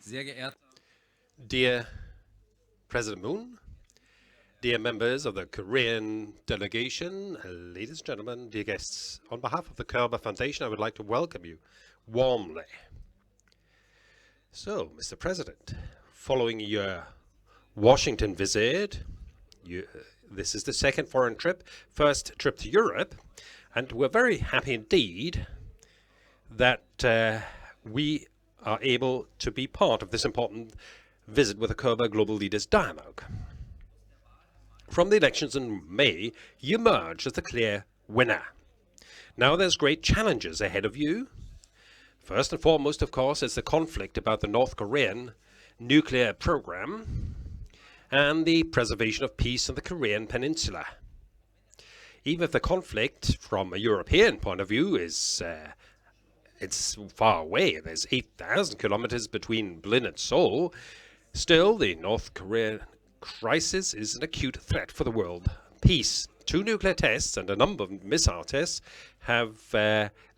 Sehr geehrter Dear President Moon, dear members of the Korean delegation, ladies and gentlemen, dear guests, on behalf of the Körber Foundation, I would like to welcome you warmly. So, Mr. President, following your Washington visit, this is the second foreign trip, first trip to Europe, and we're very happy indeed that we are able to be part of this important visit with the Körber Global Leaders Dialogue. From the elections in May, you emerged as the clear winner. Now there's great challenges ahead of you. First and foremost, of course, is the conflict about the North Korean nuclear program and the preservation of peace in the Korean Peninsula. Even if the conflict, from a European point of view, is it's far away, there's 8,000 kilometers between Berlin and Seoul, still the North Korean crisis is an acute threat for the world peace. 2 nuclear tests and a number of missile tests have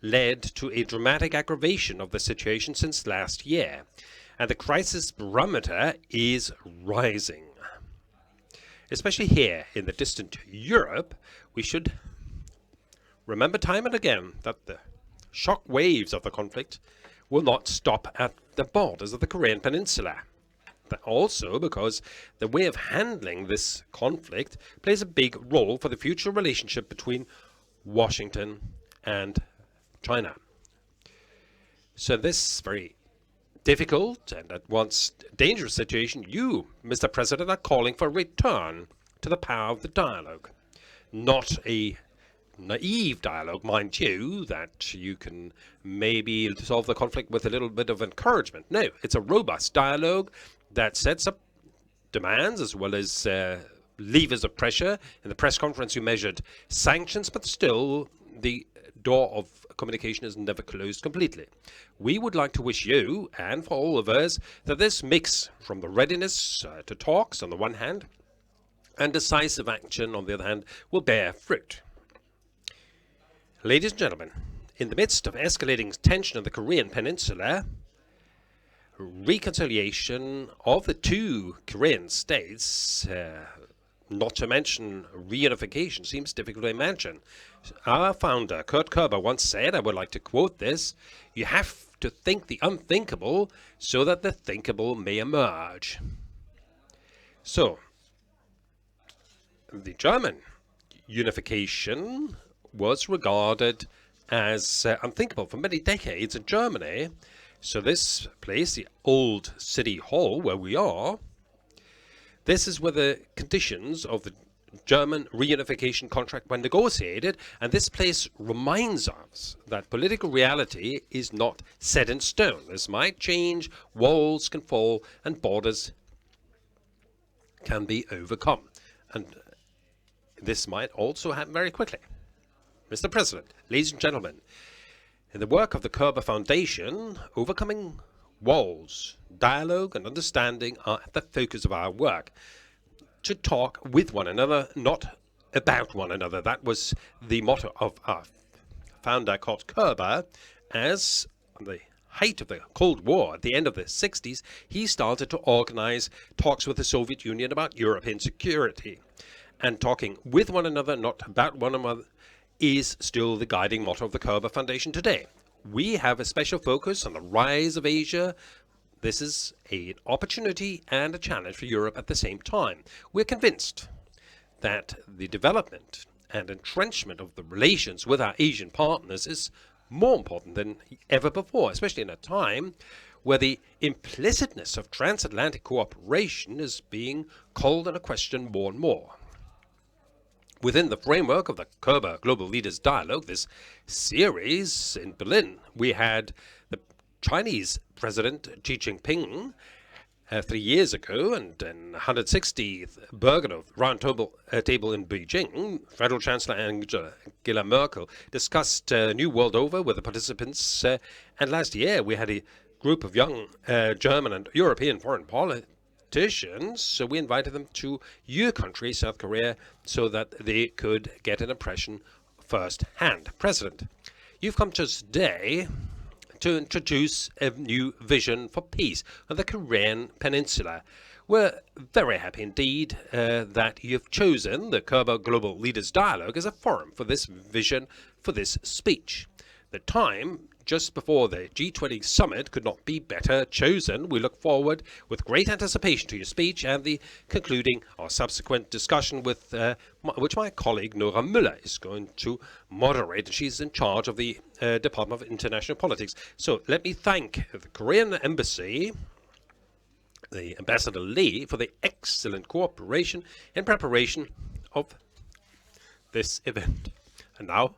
led to a dramatic aggravation of the situation since last year, and the crisis barometer is rising. Especially here in the distant Europe, we should remember time and again that the shock waves of the conflict will not stop at the borders of the Korean Peninsula. But also because the way of handling this conflict plays a big role for the future relationship between Washington and China. So this very difficult and at once dangerous situation, you, Mr. President, are calling for a return to the power of the dialogue. Not a naive dialogue, mind you, that you can maybe solve the conflict with a little bit of encouragement. No, it's a robust dialogue that sets up demands as well as levers of pressure. In the press conference, you measured sanctions, but still the door of communication is never closed completely. We would like to wish you, and for all of us, that this mix from the readiness to talks on the one hand and decisive action on the other hand will bear fruit. Ladies and gentlemen, in the midst of escalating tension in the Korean Peninsula, reconciliation of the 2 Korean states, not to mention reunification, seems difficult to imagine. Our founder, Kurt Körber, once said, I would like to quote this, "You have to think the unthinkable so that the thinkable may emerge." So, the German unification was regarded as unthinkable for many decades in Germany. So this place, the old city hall where we are, this is where the conditions of the German reunification contract were negotiated, and this place reminds us that political reality is not set in stone. This might change, walls can fall, and borders can be overcome. And this might also happen very quickly. Mr. President, ladies and gentlemen, in the work of the Körber Foundation, overcoming walls, dialogue and understanding are at the focus of our work. To talk with one another, not about one another. That was the motto of our founder, Kurt Körber. As on the height of the Cold War, at the end of the 60s, he started to organize talks with the Soviet Union about European security. And talking with one another, not about one another, is still the guiding motto of the Körber Foundation today. We have a special focus on the rise of Asia. This is an opportunity and a challenge for Europe at the same time. We're convinced that the development and entrenchment of the relations with our Asian partners is more important than ever before, especially in a time where the implicitness of transatlantic cooperation is being called into question more and more. Within the framework of the Körber Global Leaders Dialogue, this series in Berlin, we had the Chinese President Xi Jinping 3 years ago, and in 160th Bergenov Roundtable in Beijing, Federal Chancellor Angela Merkel discussed New World Order with the participants. And last year, we had a group of young German and European foreign politicians, so we invited them to your country, South Korea, so that they could get an impression firsthand. President, you've come to us today to introduce a new vision for peace on the Korean Peninsula. We're very happy indeed that you've chosen the Körber Global Leaders Dialogue as a forum for this vision, for this speech. The time just before the G20 summit could not be better chosen. We look forward with great anticipation to your speech and the concluding or subsequent discussion with which my colleague Nora Müller is going to moderate. She's in charge of the Department of International Politics. So let me thank the Korean Embassy, the Ambassador Lee, for the excellent cooperation in preparation of this event. And now,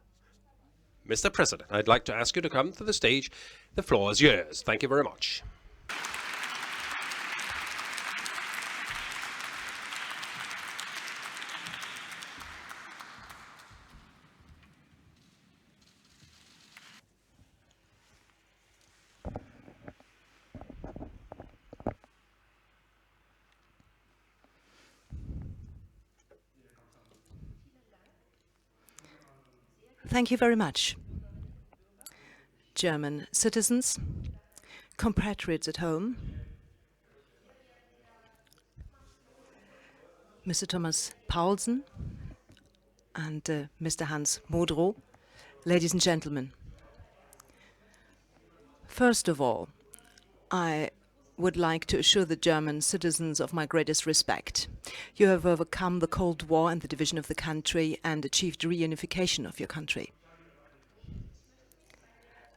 Mr. President, I'd like to ask you to come to the stage. The floor is yours. Thank you very much. Thank you very much. German citizens, compatriots at home, Mr. Thomas Paulsen and Mr. Hans Modrow, ladies and gentlemen. First of all, I would like to assure the German citizens of my greatest respect. You have overcome the Cold War and the division of the country and achieved reunification of your country.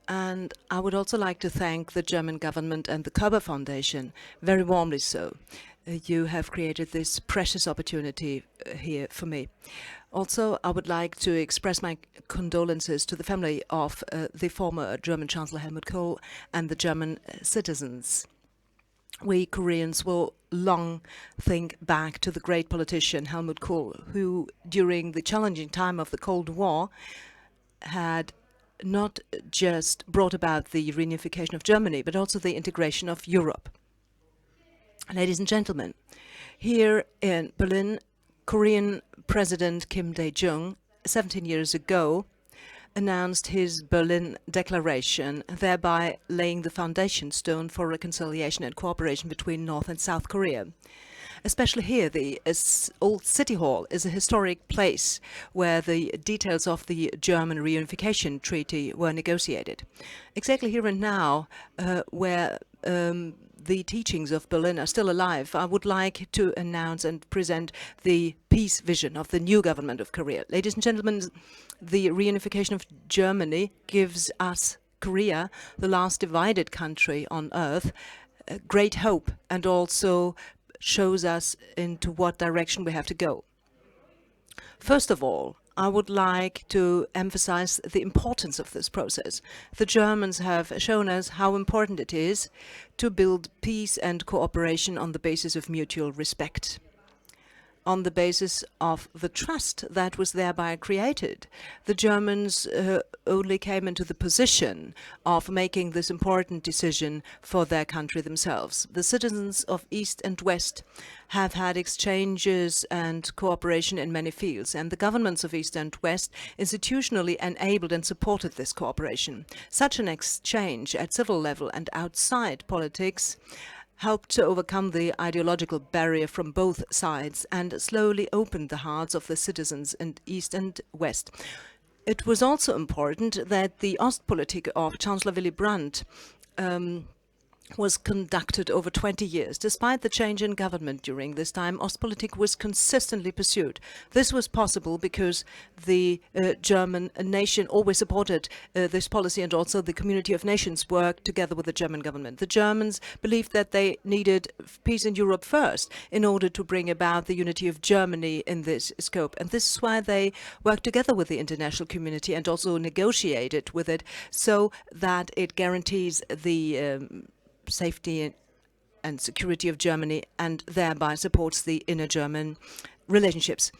And I would also like to thank the German government and the Körber Foundation, very warmly so. You have created this precious opportunity here for me. Also, I would like to express my condolences to the family of the former German Chancellor Helmut Kohl and the German citizens. We Koreans will long think back to the great politician Helmut Kohl, who during the challenging time of the Cold War had not just brought about the reunification of Germany, but also the integration of Europe. Ladies and gentlemen, here in Berlin, Korean President Kim Dae-jung 17 years ago announced his Berlin Declaration, thereby laying the foundation stone for reconciliation and cooperation between North and South Korea. Especially here, the old City Hall is a historic place where the details of the German Reunification Treaty were negotiated. Exactly here and now, where the teachings of Berlin are still alive, I would like to announce and present the peace vision of the new government of Korea. Ladies and gentlemen, the reunification of Germany gives us, Korea, the last divided country on earth, great hope, and also shows us into what direction we have to go. First of all, I would like to emphasize the importance of this process. The Germans have shown us how important it is to build peace and cooperation on the basis of mutual respect, on the basis of the trust that was thereby created. The Germans only came into the position of making this important decision for their country themselves. The citizens of East and West have had exchanges and cooperation in many fields, and the governments of East and West institutionally enabled and supported this cooperation. Such an exchange at civil level and outside politics helped to overcome the ideological barrier from both sides and slowly opened the hearts of the citizens in East and West. It was also important that the Ostpolitik of Chancellor Willy Brandt was conducted over 20 years. Despite the change in government during this time, Ostpolitik was consistently pursued. This was possible because the German nation always supported this policy, and also the community of nations worked together with the German government. The Germans believed that they needed peace in Europe first in order to bring about the unity of Germany in this scope. And this is why they worked together with the international community and also negotiated with it so that it guarantees the safety and security of Germany and thereby supports the inner German relationships.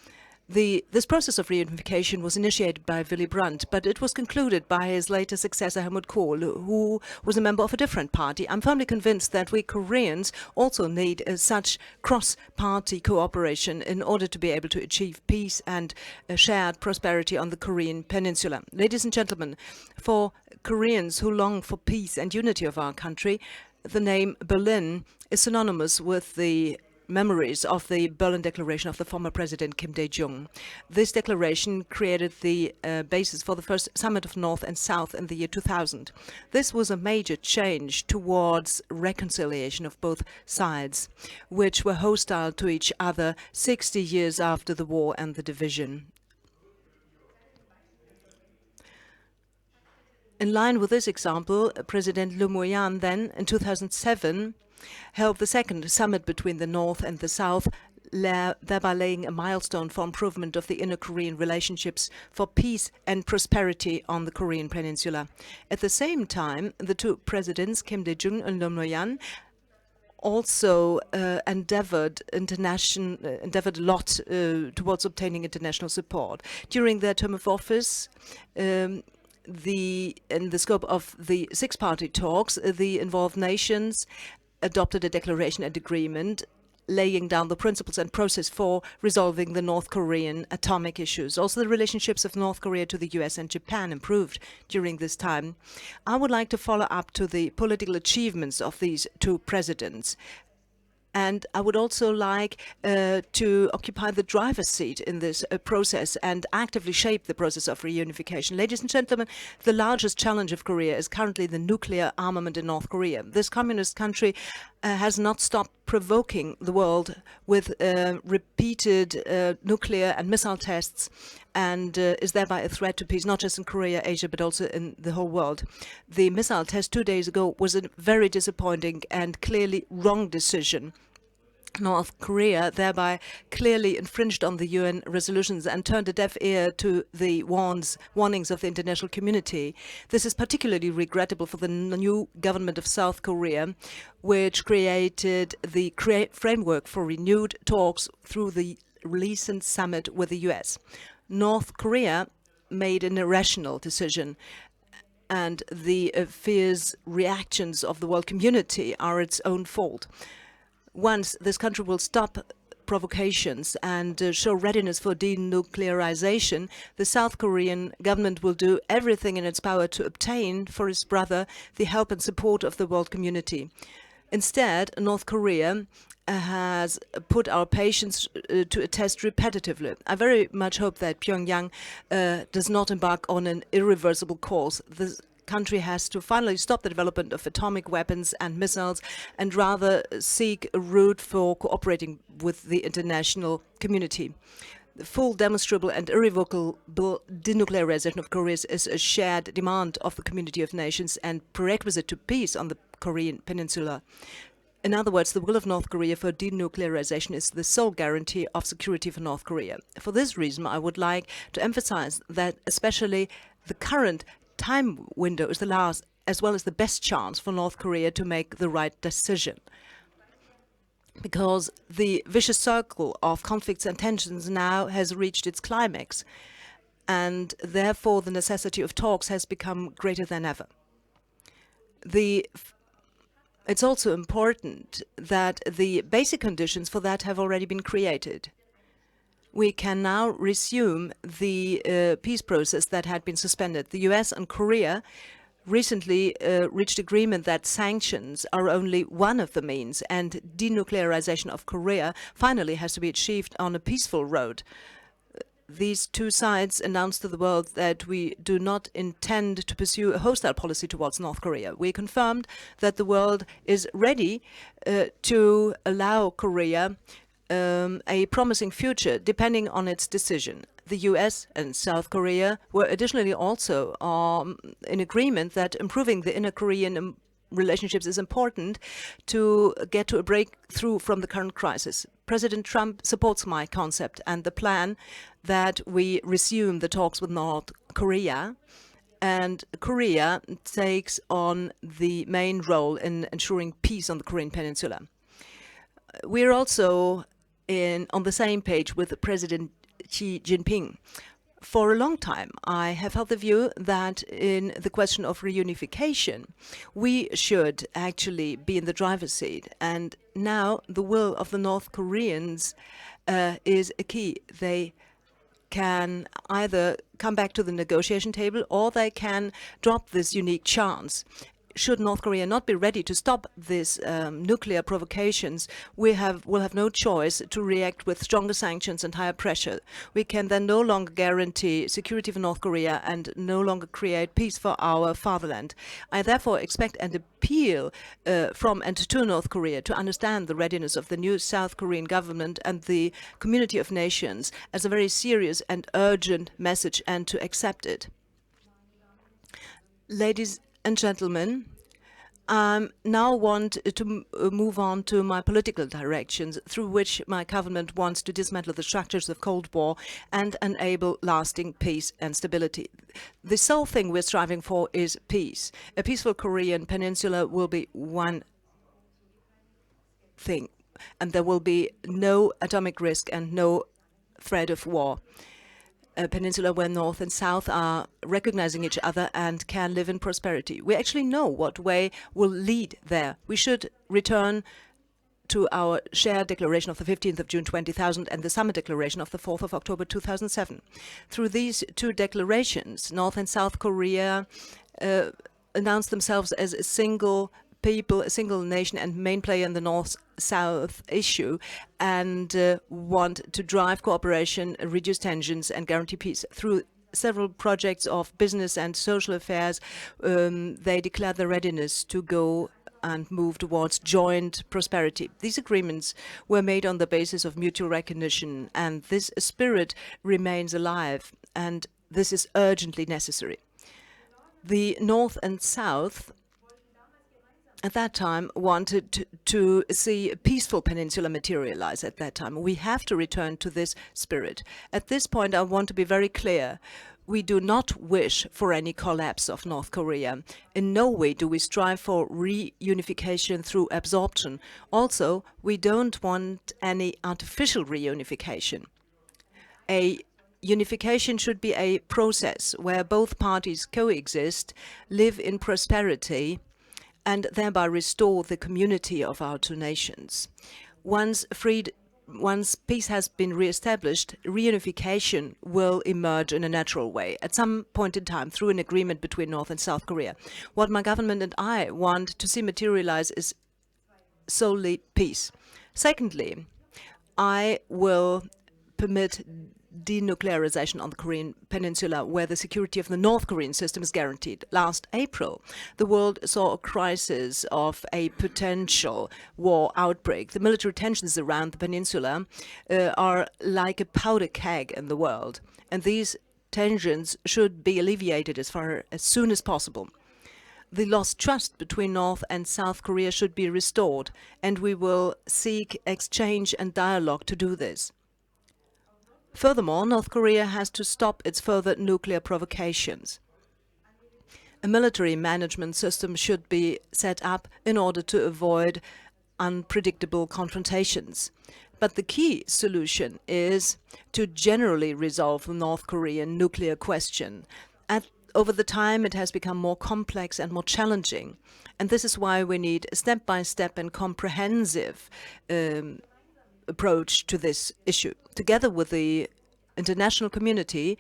This process of reunification was initiated by Willy Brandt, but it was concluded by his later successor Helmut Kohl, who was a member of a different party. I'm firmly convinced that we Koreans also need such cross-party cooperation in order to be able to achieve peace and shared prosperity on the Korean Peninsula. Ladies and gentlemen, for Koreans who long for peace and unity of our country, the name Berlin is synonymous with the memories of the Berlin Declaration of the former President Kim Dae-jung. This declaration created the basis for the first summit of North and South in the year 2000. This was a major change towards reconciliation of both sides, which were hostile to each other 60 years after the war and the division. In line with this example, President Lee Mo-yan then, in 2007, held the second summit between the North and the South, thereby laying a milestone for improvement of the inner-Korean relationships for peace and prosperity on the Korean Peninsula. At the same time, the two presidents, Kim Dae-jung and Lee Mo-yan, also endeavored a lot towards obtaining international support. During their term of office, in the scope of the six-party talks, the involved nations adopted a declaration and agreement laying down the principles and process for resolving the North Korean atomic issues. Also, the relationships of North Korea to the US and Japan improved during this time. I would like to follow up to the political achievements of these two presidents. And I would also like to occupy the driver's seat in this process and actively shape the process of reunification. Ladies and gentlemen, the largest challenge of Korea is currently the nuclear armament in North Korea. This communist country has not stopped provoking the world with repeated nuclear and missile tests, and is thereby a threat to peace, not just in Korea, Asia, but also in the whole world. The missile test 2 days ago was a very disappointing and clearly wrong decision. North Korea thereby clearly infringed on the UN resolutions and turned a deaf ear to the warnings of the international community. This is particularly regrettable for the new government of South Korea, which created the framework for renewed talks through the recent summit with the US. North Korea made an irrational decision, and the fierce reactions of the world community are its own fault. Once this country will stop provocations and show readiness for denuclearization, the South Korean government will do everything in its power to obtain for its brother the help and support of the world community. Instead, North Korea has put our patience to a test repetitively. I very much hope that Pyongyang does not embark on an irreversible course. The country has to finally stop the development of atomic weapons and missiles and rather seek a route for cooperating with the international community. The full demonstrable and irrevocable denuclearization of Korea is a shared demand of the community of nations and prerequisite to peace on the Korean Peninsula. In other words, the will of North Korea for denuclearization is the sole guarantee of security for North Korea. For this reason, I would like to emphasize that especially the current time window is the last as well as the best chance for North Korea to make the right decision. Because the vicious circle of conflicts and tensions now has reached its climax, and therefore the necessity of talks has become greater than ever. It's also important that the basic conditions for that have already been created. We can now resume the peace process that had been suspended. The US and Korea recently reached agreement that sanctions are only one of the means, and denuclearization of Korea finally has to be achieved on a peaceful road. These two sides announced to the world that we do not intend to pursue a hostile policy towards North Korea. We confirmed that the world is ready to allow Korea a promising future, depending on its decision. The US and South Korea were additionally also in agreement that improving the inner Korean relationships is important to get to a breakthrough from the current crisis. President Trump supports my concept and the plan that we resume the talks with North Korea, and Korea takes on the main role in ensuring peace on the Korean Peninsula. We're also on the same page with President Xi Jinping. For a long time, I have held the view that in the question of reunification, we should actually be in the driver's seat. And now the will of the North Koreans is a key. They can either come back to the negotiation table or they can drop this unique chance. Should North Korea not be ready to stop these nuclear provocations, will have no choice to react with stronger sanctions and higher pressure. We can then no longer guarantee security for North Korea and no longer create peace for our fatherland. I therefore expect an appeal from and to North Korea to understand the readiness of the new South Korean government and the community of nations as a very serious and urgent message and to accept it. Ladies and gentlemen, I now want to move on to my political directions through which my government wants to dismantle the structures of Cold War and enable lasting peace and stability. The sole thing we're striving for is peace. A peaceful Korean Peninsula will be one thing, and there will be no atomic risk and no threat of war. A peninsula where North and South are recognizing each other and can live in prosperity. We actually know what way will lead there. We should return to our shared declaration of the 15th of June 2000 and the summit declaration of the 4th of October 2007. Through these two declarations, North and South Korea announced themselves as a single people, a single nation and main player in the North-South issue, and want to drive cooperation, reduce tensions and guarantee peace. Through several projects of business and social affairs, they declared their readiness to go and move towards joint prosperity. These agreements were made on the basis of mutual recognition, and this spirit remains alive, and this is urgently necessary. The North and South at that time wanted to see a peaceful peninsula materialize at that time. We have to return to this spirit. At this point, I want to be very clear. We do not wish for any collapse of North Korea. In no way do we strive for reunification through absorption. Also, we don't want any artificial reunification. A unification should be a process where both parties coexist, live in prosperity, and thereby restore the community of our two nations. Once peace has been re-established, reunification will emerge in a natural way, at some point in time, through an agreement between North and South Korea. What my government and I want to see materialize is solely peace. Secondly, I will permit denuclearization on the Korean Peninsula, where the security of the North Korean system is guaranteed. Last April, the world saw a crisis of a potential war outbreak. The military tensions around the peninsula are like a powder keg in the world, and these tensions should be alleviated as soon as possible. The lost trust between North and South Korea should be restored, and we will seek exchange and dialogue to do this. Furthermore, North Korea has to stop its further nuclear provocations. A military management system should be set up in order to avoid unpredictable confrontations. But the key solution is to generally resolve the North Korean nuclear question. Over the time, it has become more complex and more challenging. And this is why we need a step-by-step and comprehensive approach to this issue. Together with the international community,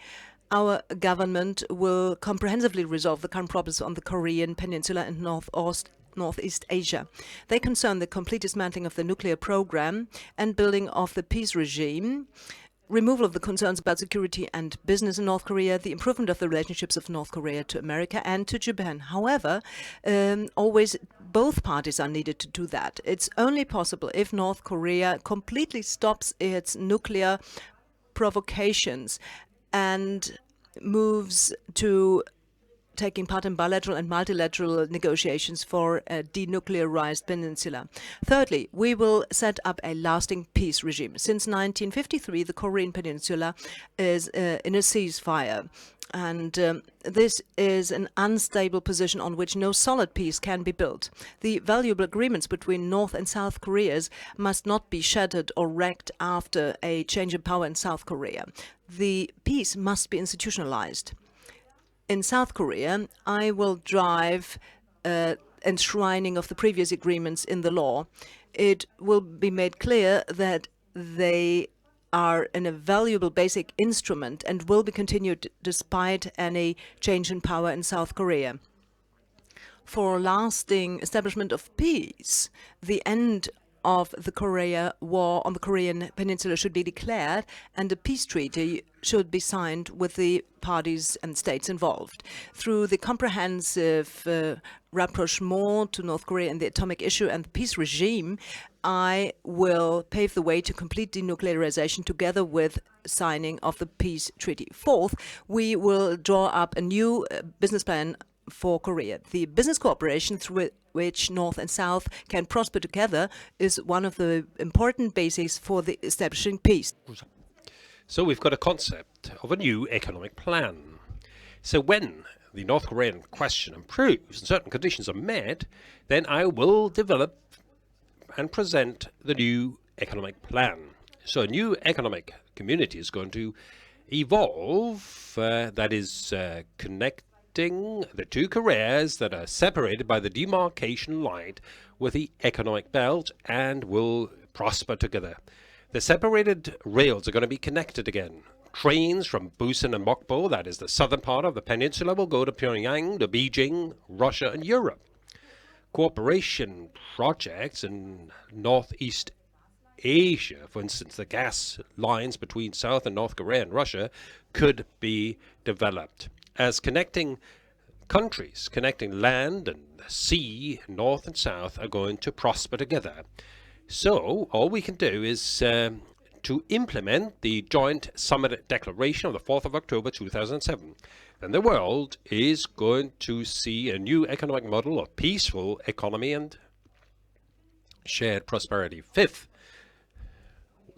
our government will comprehensively resolve the current problems on the Korean Peninsula and Northeast Asia. They concern the complete dismantling of the nuclear program and building of the peace regime, removal of the concerns about security and business in North Korea, the improvement of the relationships of North Korea to America and to Japan. However, always both parties are needed to do that. It's only possible if North Korea completely stops its nuclear provocations and moves to taking part in bilateral and multilateral negotiations for a denuclearized peninsula. Thirdly, we will set up a lasting peace regime. Since 1953, the Korean Peninsula is in a ceasefire. And this is an unstable position on which no solid peace can be built. The valuable agreements between North and South Koreas must not be shattered or wrecked after a change in power in South Korea. The peace must be institutionalized. In South Korea, I will drive enshrining of the previous agreements in the law. It will be made clear that they are a valuable basic instrument and will be continued despite any change in power in South Korea. For lasting establishment of peace, the end of the Korea War on the Korean Peninsula should be declared and a peace treaty should be signed with the parties and states involved. Through the comprehensive rapprochement to North Korea in the atomic issue and the peace regime, I will pave the way to complete denuclearization together with signing of the peace treaty. Fourth, we will draw up a new business plan for Korea. The business cooperation through which North and South can prosper together is one of the important bases for the establishing peace. So we've got a concept of a new economic plan. So when the North Korean question improves and certain conditions are met, then I will develop and present the new economic plan. So a new economic community is going to evolve, that is connecting the two Koreas that are separated by the demarcation line with the economic belt and will prosper together. The separated rails are going to be connected again. Trains from Busan and Mokpo, that is the southern part of the peninsula, will go to Pyongyang, to Beijing, Russia and Europe. Cooperation projects in Northeast Asia, for instance, the gas lines between South and North Korea and Russia, could be developed as connecting countries, connecting land and sea, North and South, are going to prosper together. So all we can do is to implement the joint summit declaration of the 4th of October 2007. Then the world is going to see a new economic model of peaceful economy and shared prosperity. Fifth,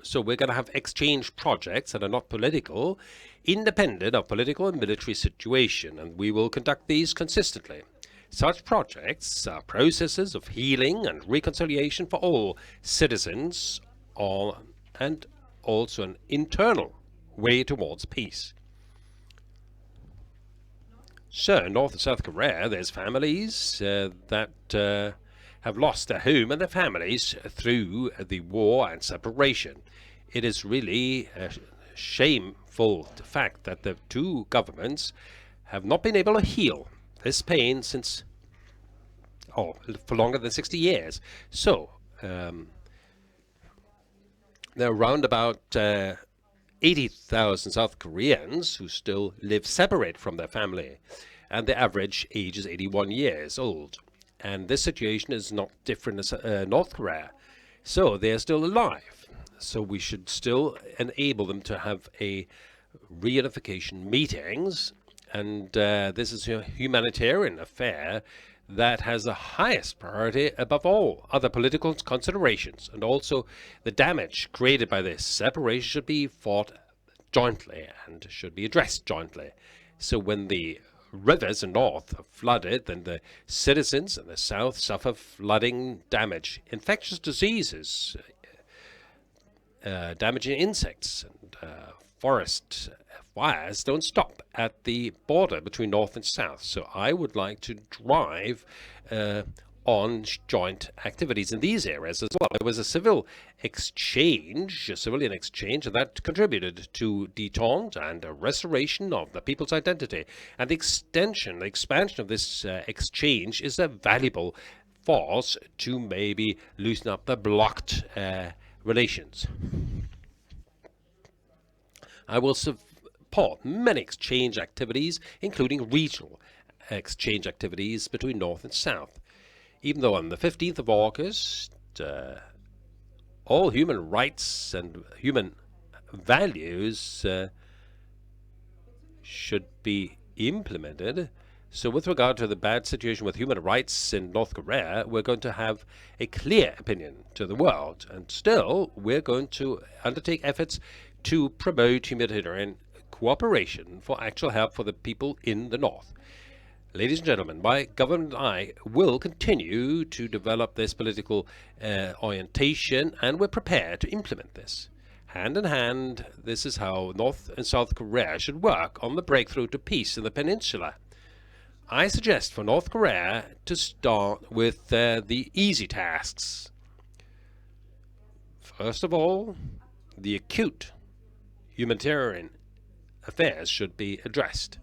so we're going to have exchange projects that are not political, independent of political and military situation, and we will conduct these consistently. Such projects are processes of healing and reconciliation for all citizens, and also an internal way towards peace. So, in North and South Korea, there's families that have lost their home and their families through the war and separation. It is really a shameful fact that the two governments have not been able to heal this pain since, for longer than 60 years. So, there are around about 80,000 South Koreans who still live separate from their family, and the average age is 81 years old. And this situation is not different as North Korea. So they're still alive. So we should still enable them to have a reunification meetings. And this is a humanitarian affair that has the highest priority above all other political considerations. And also the damage created by this separation should be fought jointly and should be addressed jointly. So when the rivers in north are flooded, then the citizens in the south suffer flooding damage. Infectious diseases, damaging insects, and forest fires don't stop at the border between north and south. So I would like to drive on joint activities in these areas as well. There was a civilian exchange, and that contributed to detente and a restoration of the people's identity. And the expansion of this exchange is a valuable force to maybe loosen up the blocked relations. I will support many exchange activities, including regional exchange activities between North and South. Even though on the 15th of August, all human rights and human values should be implemented, So with regard to the bad situation with human rights in North Korea, we're going to have a clear opinion to the world. And still, we're going to undertake efforts to promote humanitarian cooperation for actual help for the people in the North. Ladies and gentlemen, my government and I will continue to develop this political orientation, and we're prepared to implement this. Hand in hand, this is how North and South Korea should work on the breakthrough to peace in the peninsula. I suggest for North Korea to start with the easy tasks. First of all, the acute humanitarian affairs should be addressed.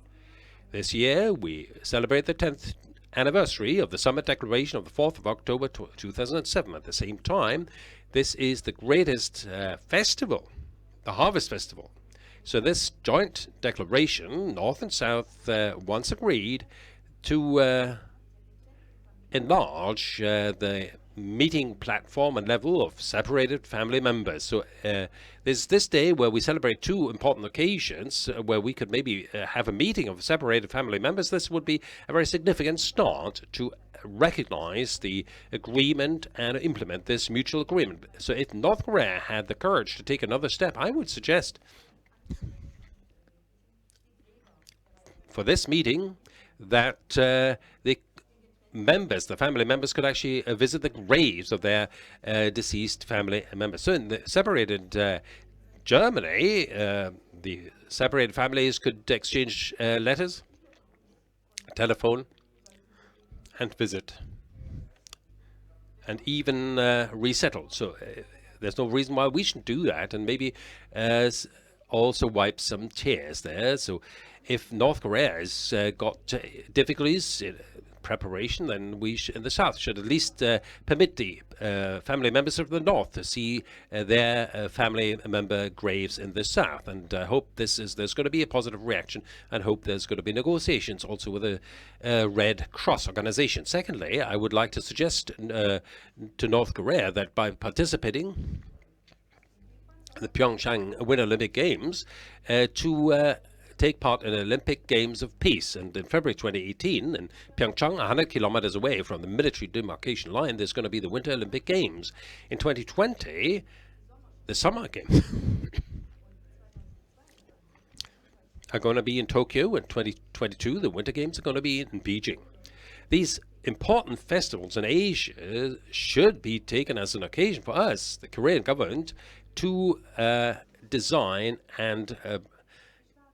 This year, we celebrate the 10th anniversary of the Summit Declaration of the 4th of October 2007. At the same time, this is the greatest festival, the Harvest Festival. So this joint declaration, North and South once agreed to enlarge the meeting platform and level of separated family members. So there's this day where we celebrate two important occasions where we could maybe have a meeting of separated family members. This would be a very significant start to recognize the agreement and implement this mutual agreement. So if North Korea had the courage to take another step, I would suggest for this meeting that the family members could actually visit the graves of their deceased family members. So in the separated Germany, the separated families could exchange letters, telephone, and visit, and even resettle. So there's no reason why we shouldn't do that, and maybe also wipe some tears there. So if North Korea has got difficulties in preparation, then we in the South should at least permit the family members of the North to see their family member graves in the South. And I hope there's going to be a positive reaction, and hope there's going to be negotiations also with the Red Cross organization. Secondly, I would like to suggest to North Korea that by participating in the Pyeongchang Winter Olympic Games, to take part in the Olympic Games of Peace. And in February 2018, in Pyeongchang, 100 kilometers away from the military demarcation line, there's going to be the Winter Olympic Games. In 2020, the Summer Games are going to be in Tokyo. In 2022, the Winter Games are going to be in Beijing. These important festivals in Asia should be taken as an occasion for us, the Korean government, to design and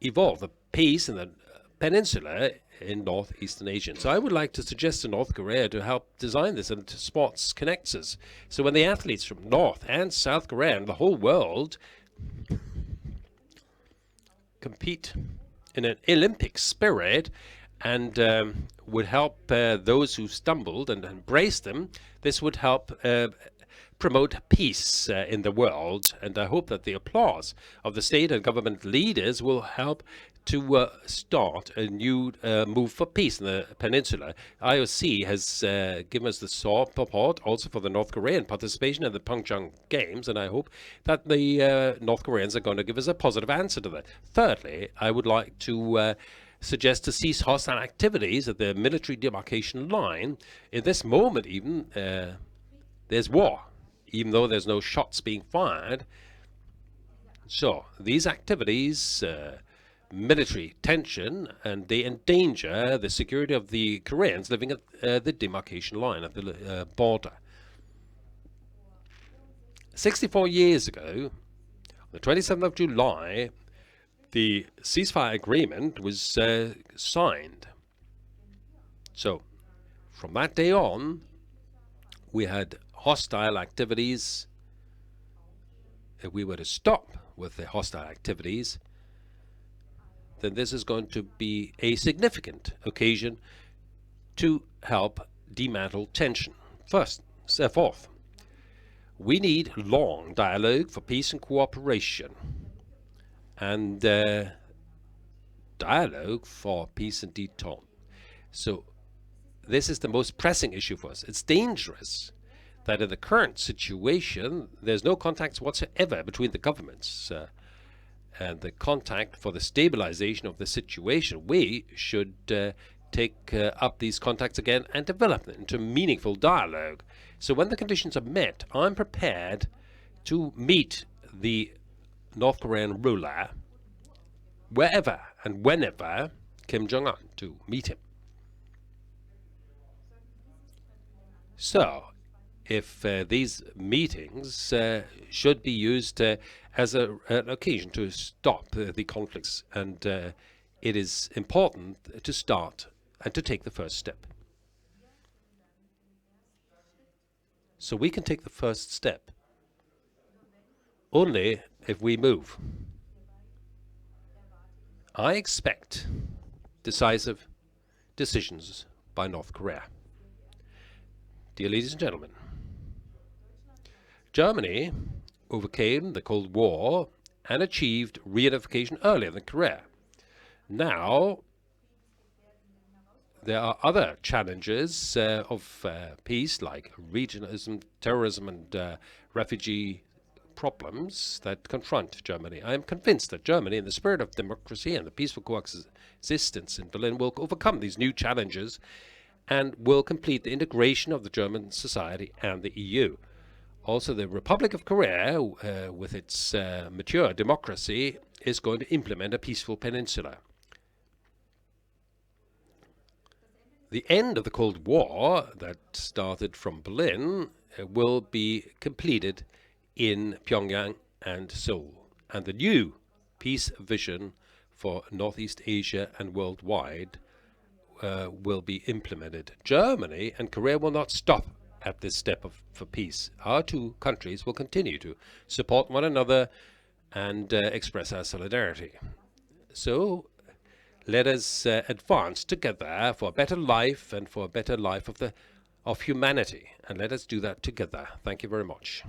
evolve the peace in the peninsula in northeastern Asia. So I would like to suggest to North Korea to help design this, and sports connects us. So when the athletes from North and South Korea and the whole world compete in an Olympic spirit and would help those who stumbled and embrace them, this would help promote peace in the world. And I hope that the applause of the state and government leaders will help to start a new move for peace in the peninsula. IOC has given us the support also for the North Korean participation in the Pyeongchang Games, and I hope that the North Koreans are going to give us a positive answer to that. Thirdly, I would like to suggest to cease hostile activities at the military demarcation line. In this moment even, there's war, even though there's no shots being fired. So these activities, military tension, and they endanger the security of the Koreans living at the demarcation line, at the border. 64 years ago, on the 27th of July, the ceasefire agreement was signed. So from that day on, we had hostile activities. If we were to stop with the hostile activities, then this is going to be a significant occasion to help dismantle tension. Fourth, we need long dialogue for peace and cooperation, and dialogue for peace and detente. So this is the most pressing issue for us. It's dangerous that in the current situation, there's no contacts whatsoever between the governments. And the contact for the stabilization of the situation, we should take up these contacts again and develop them into meaningful dialogue. So when the conditions are met, I'm prepared to meet the North Korean ruler wherever and whenever Kim Jong-un, to meet him. So, if these meetings should be used as an occasion to stop the conflicts, and it is important to start and to take the first step. So we can take the first step only if we move. I expect decisive decisions by North Korea. Dear ladies and gentlemen, Germany overcame the Cold War and achieved reunification earlier than Korea. Now, there are other challenges of peace, like regionalism, terrorism, and refugee problems that confront Germany. I am convinced that Germany, in the spirit of democracy and the peaceful coexistence in Berlin, will overcome these new challenges and will complete the integration of the German society and the EU. Also, the Republic of Korea, with its mature democracy, is going to implement a peaceful peninsula. The end of the Cold War that started from Berlin will be completed in Pyongyang and Seoul, and the new peace vision for Northeast Asia and worldwide will be implemented. Germany and Korea will not stop at this step for peace. Our two countries will continue to support one another and express our solidarity. So let us advance together for a better life and for a better life of humanity. And let us do that together. Thank you very much.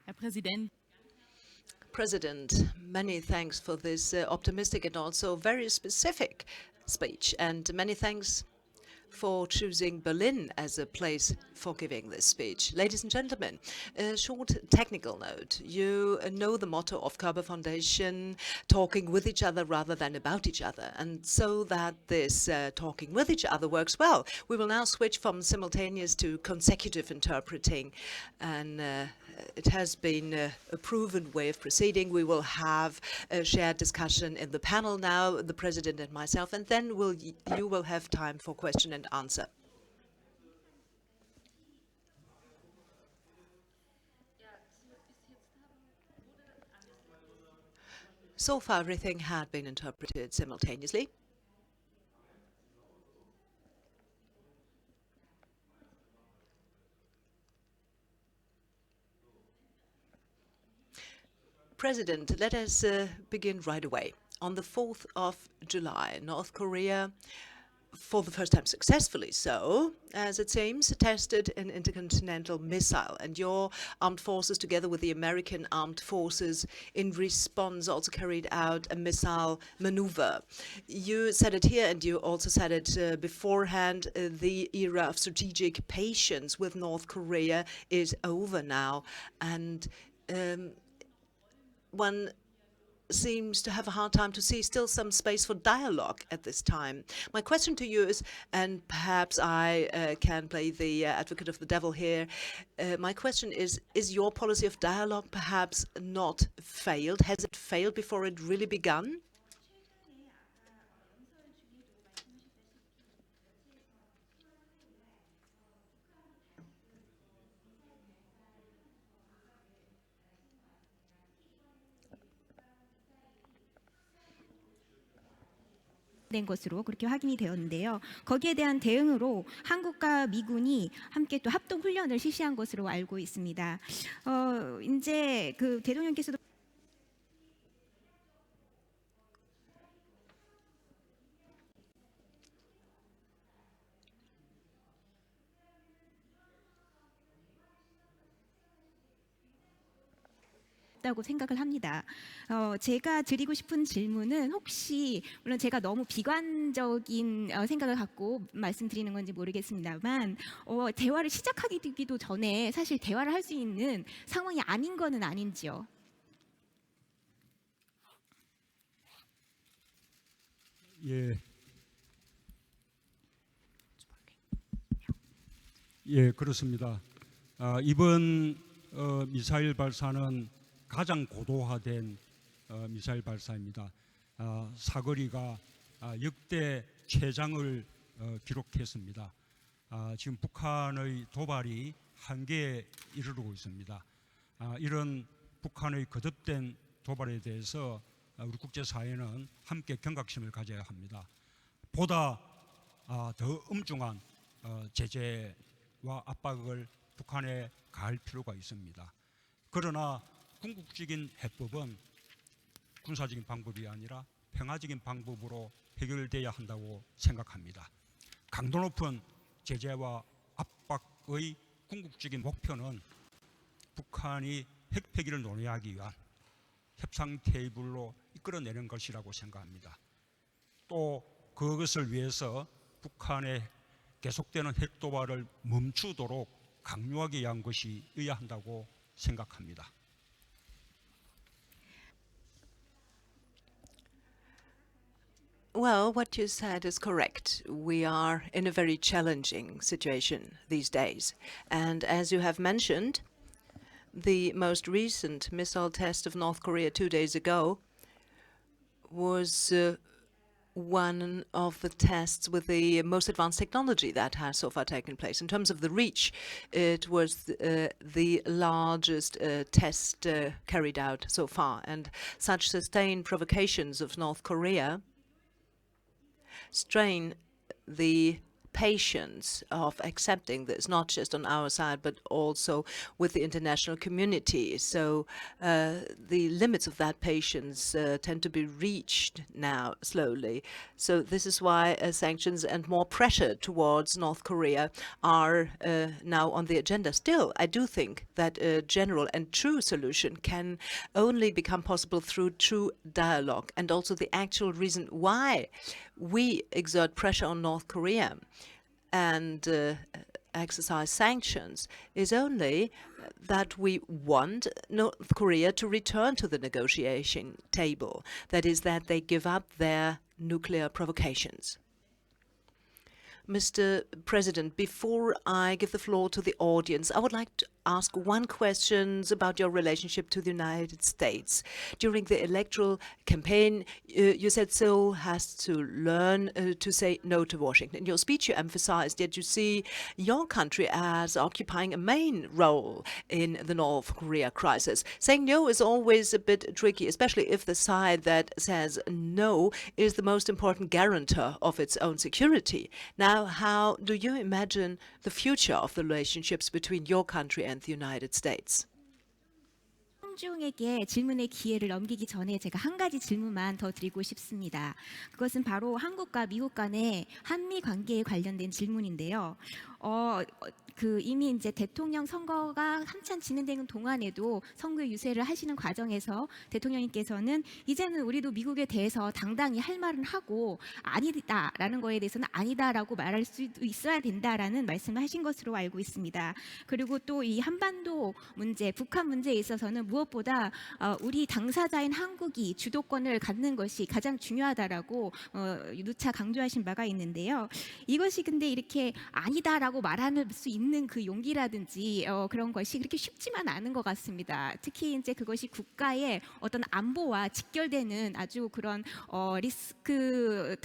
Herr Präsident. President, many thanks for this optimistic and also very specific speech, and many thanks for choosing Berlin as a place for giving this speech. Ladies and gentlemen, a short technical note. You know the motto of Körber Foundation, talking with each other rather than about each other. And so that this talking with each other works well, we will now switch from simultaneous to consecutive interpreting. And it has been a proven way of proceeding. We will have a shared discussion in the panel now, the President and myself, and then you will have time for question and answer. So far, everything had been interpreted simultaneously. President, let us begin right away. On the 4th of July, North Korea, for the first time successfully so, as it seems, tested an intercontinental missile. And your armed forces, together with the American armed forces, in response also carried out a missile maneuver. You said it here, and you also said it beforehand, the era of strategic patience with North Korea is over now. And one seems to have a hard time to see still some space for dialogue at this time. My question to you is, and perhaps I can play the advocate of the devil here, my question is your policy of dialogue perhaps not failed? Has it failed before it really begun? 된 것으로 그렇게 확인이 되었는데요. 거기에 대한 대응으로 한국과 미군이 함께 또 합동 훈련을 실시한 것으로 알고 있습니다. 이제 그 대통령께서도 다고 생각을 합니다. 제가 드리고 싶은 질문은 혹시 물론 제가 너무 비관적인 생각을 갖고 말씀드리는 건지 모르겠습니다만 대화를 시작하기도 전에 사실 대화를 할 수 있는 상황이 아닌 거는 아닌지요? 예. 예, 그렇습니다. 이번 미사일 발사는 가장 고도화된 미사일 발사입니다. 사거리가 역대 최장을 기록했습니다. 지금 북한의 도발이 한계에 이르르고 있습니다. 이런 북한의 거듭된 도발에 대해서 우리 국제사회는 함께 경각심을 가져야 합니다. 보다 더 엄중한 제재와 압박을 북한에 가할 필요가 있습니다. 그러나 궁극적인 해법은 군사적인 방법이 아니라 평화적인 방법으로 해결돼야 한다고 생각합니다. 강도 높은 제재와 압박의 궁극적인 목표는 북한이 핵폐기를 논의하기 위한 협상 테이블로 이끌어내는 것이라고 생각합니다. 또 그것을 위해서 북한의 계속되는 핵도발을 멈추도록 강요하기 위한 것이어야 한다고 생각합니다. Well, what you said is correct. We are in a very challenging situation these days. And as you have mentioned, the most recent missile test of North Korea 2 days ago was one of the tests with the most advanced technology that has so far taken place. In terms of the reach, it was the largest test carried out so far. And such sustained provocations of North Korea strain the patience of accepting this, not just on our side, but also with the international community. So the limits of that patience tend to be reached now slowly. So this is why sanctions and more pressure towards North Korea are now on the agenda. Still, I do think that a general and true solution can only become possible through true dialogue, and also the actual reason why we exert pressure on North Korea and exercise sanctions is only that we want North Korea to return to the negotiation table. That is, that they give up their nuclear provocations. Mr. President, before I give the floor to the audience, I would like to ask one question about your relationship to the United States. During the electoral campaign, you said Seoul has to learn to say no to Washington. In your speech, you emphasized that you see your country as occupying a main role in the North Korea crisis. Saying no is always a bit tricky, especially if the side that says no is the most important guarantor of its own security. Now, how do you imagine the future of the relationships between your country and the United States? 청중에게 질문의 기회를 넘기기 전에 제가 한 가지 질문만 더 드리고 싶습니다. 그것은 바로 한국과 미국 간의 한미 관계에 관련된 질문인데요. 이미 이제 대통령 선거가 한참 진행되는 동안에도 선거 유세를 하시는 과정에서 대통령님께서는 이제는 우리도 미국에 대해서 당당히 할 말은 하고 아니다라는 거에 대해서는 아니다라고 말할 수도 있어야 된다라는 말씀을 하신 것으로 알고 있습니다. 그리고 또 이 한반도 문제, 북한 문제에 있어서는 무엇보다 우리 당사자인 한국이 주도권을 갖는 것이 가장 중요하다라고 누차 강조하신 바가 있는데요. 이것이 근데 이렇게 아니다라고 말할 수 있는 그 용기라든지 그런 것이 그렇게 쉽지만 않은 것 같습니다. 특히 이제 그것이 국가의 어떤 안보와 직결되는 아주 그런 리스크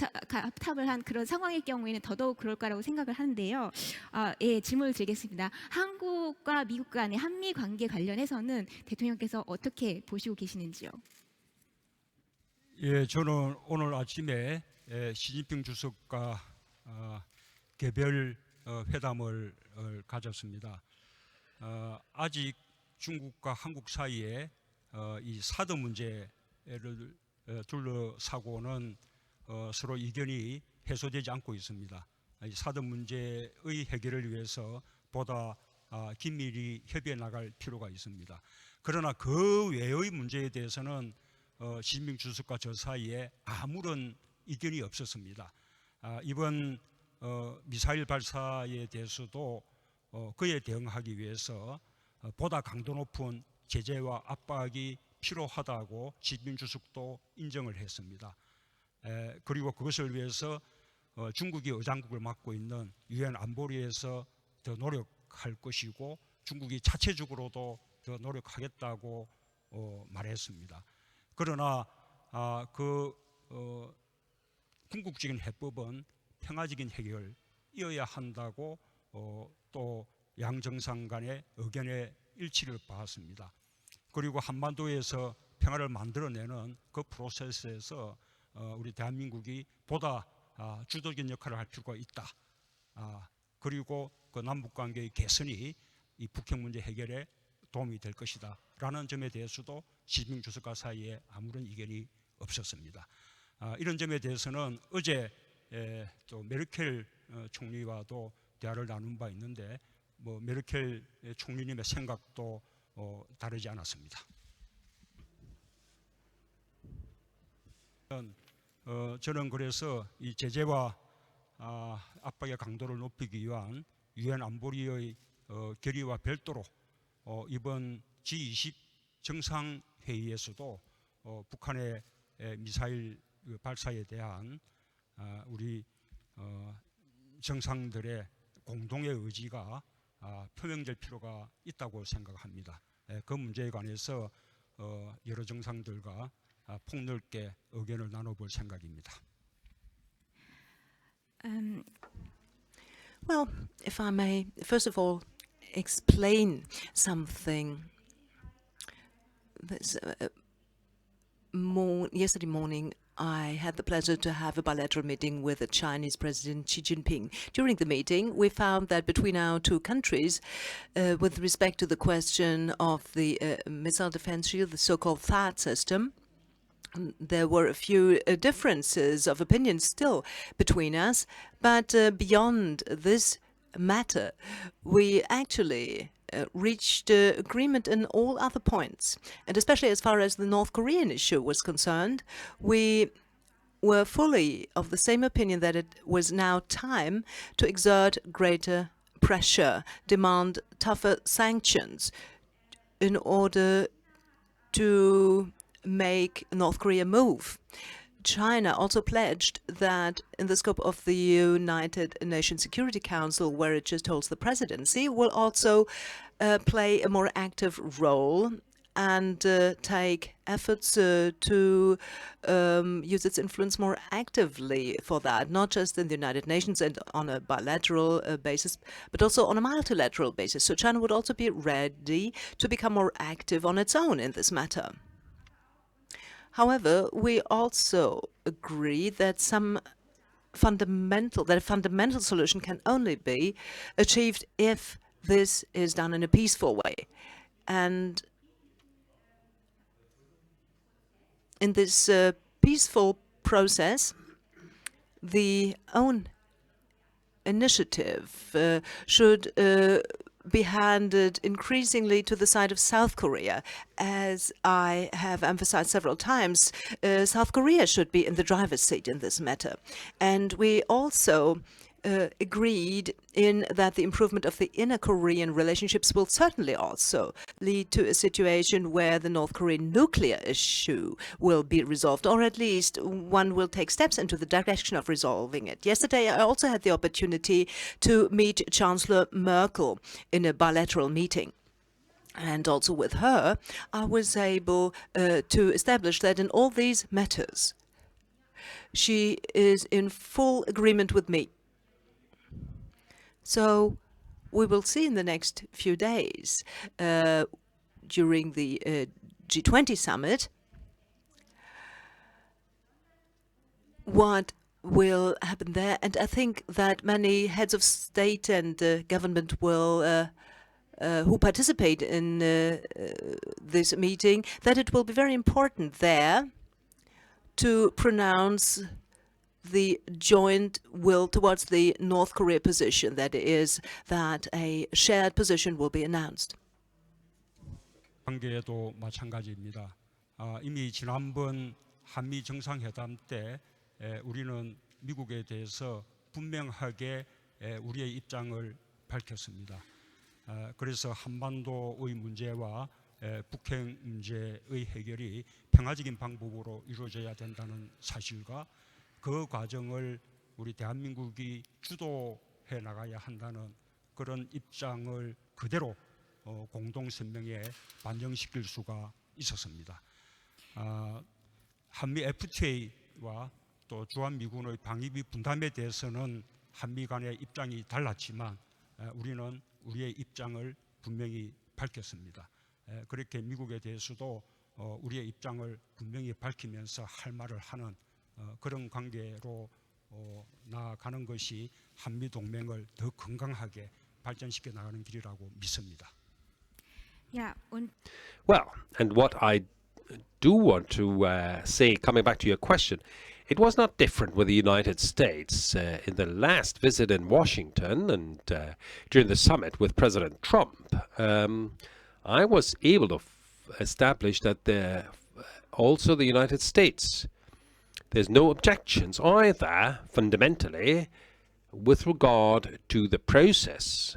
탑을 한 그런 상황일 경우에는 더더욱 그럴 거라고 생각을 하는데요. 예, 질문을 드리겠습니다. 한국과 미국 간의 한미 관계 관련해서는 대통령께서 어떻게 보시고 계시는지요? 예, 저는 오늘 아침에 시진핑 주석과 개별 회담을 가졌습니다. 아직 중국과 한국 사이에 이 사드 문제를 둘러싸고는 서로 이견이 해소되지 않고 있습니다. 이 사드 문제의 해결을 위해서 보다 긴밀히 협의해 나갈 필요가 있습니다. 그러나 그 외의 문제에 대해서는 시진핑 주석과 저 사이에 아무런 이견이 없었습니다. 이번 미사일 발사에 대해서도 그에 대응하기 위해서 보다 강도 높은 제재와 압박이 필요하다고 시진핑 주석도 인정을 했습니다. 그리고 그것을 위해서 중국이 의장국을 맡고 있는 유엔 안보리에서 더 노력할 것이고 중국이 자체적으로도 더 노력하겠다고 말했습니다. 그러나 궁극적인 해법은 평화적인 해결이어야 한다고 또 양정상 간의 의견의 일치를 봤습니다. 그리고 한반도에서 평화를 만들어내는 그 프로세스에서 우리 대한민국이 보다 주도적인 역할을 할 필요가 있다. 그리고 그 남북관계의 개선이 이 북핵 문제 해결에 도움이 될 것이다 라는 점에 대해서도 시진핑 주석과 사이에 아무런 이견이 없었습니다. 이런 점에 대해서는 어제 또 메르켈 총리와도 대화를 나눈 바 있는데 메르켈 총리님의 생각도 다르지 않았습니다. 저는 그래서 이 제재와 압박의 강도를 높이기 위한 유엔 안보리의 결의와 별도로 이번 G20 정상회의에서도 북한의 미사일 발사에 대한 우리 정상들의 공동의 의지가 표명될 필요가 있다고 생각합니다. 그 문제에 관해서 여러 정상들과 폭넓게 의견을 나눠볼 생각입니다. Well, if I may, first of all, explain something. Yesterday morning, I had the pleasure to have a bilateral meeting with the Chinese President Xi Jinping. During the meeting, we found that between our two countries, with respect to the question of the missile defense shield, the so-called THAAD system, there were a few differences of opinion still between us, but beyond this matter, we actually reached agreement in all other points. And especially as far as the North Korean issue was concerned, we were fully of the same opinion that it was now time to exert greater pressure, demand tougher sanctions in order to make North Korea move. China also pledged that in the scope of the United Nations Security Council, where it just holds the presidency, will also play a more active role and take efforts to use its influence more actively for that, not just in the United Nations and on a bilateral basis, but also on a multilateral basis. So China would also be ready to become more active on its own in this matter. However, we also agree that a fundamental solution can only be achieved if this is done in a peaceful way. And in this peaceful process, the own initiative should be handed increasingly to the side of South Korea. As I have emphasized several times, South Korea should be in the driver's seat in this matter. And we also agreed in that the improvement of the inner Korean relationships will certainly also lead to a situation where the North Korean nuclear issue will be resolved, or at least one will take steps into the direction of resolving it. Yesterday, I also had the opportunity to meet Chancellor Merkel in a bilateral meeting. And also with her, I was able to establish that in all these matters, she is in full agreement with me. So we will see in the next few days during the G20 summit what will happen there. And I think that many heads of state and government will who participate in this meeting, that it will be very important there to pronounce the joint will towards the North Korea position, that is, that a shared position will be announced. 관계에도 마찬가지입니다. 이미 지난번 한미 정상회담 때 우리는 미국에 대해서 분명하게 우리의 입장을 밝혔습니다. 그래서 한반도의 문제와 북핵 문제의 해결이 평화적인 방법으로 이루어져야 된다는 사실과 그 과정을 우리 대한민국이 주도해 나가야 한다는 그런 입장을 그대로 공동성명에 반영시킬 수가 있었습니다. 한미 FTA와 또 주한미군의 방위비 분담에 대해서는 한미 간의 입장이 달랐지만 우리는 우리의 입장을 분명히 밝혔습니다. 그렇게 미국에 대해서도 우리의 입장을 분명히 밝히면서 할 말을 하는 그런 관계로 나아가는 것이 한미 동맹을 더 건강하게 발전시켜 나가는 길이라고 믿습니다. Yeah, Well, and what I do want to say, coming back to your question, it was not different with the United States. In the last visit in Washington and during the summit with President Trump, I was able to establish that also the United States, there's no objections either, fundamentally, with regard to the process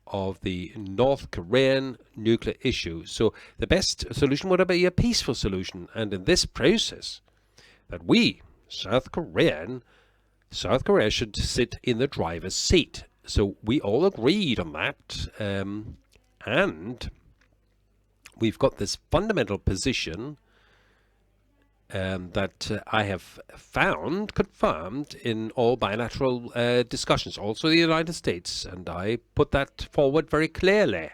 of the North Korean nuclear issue. So the best solution would be a peaceful solution. And in this process, that we, South Korea should sit in the driver's seat. So we all agreed on that. And we've got this fundamental position that I have found confirmed in all bilateral discussions, also the United States, and I put that forward very clearly.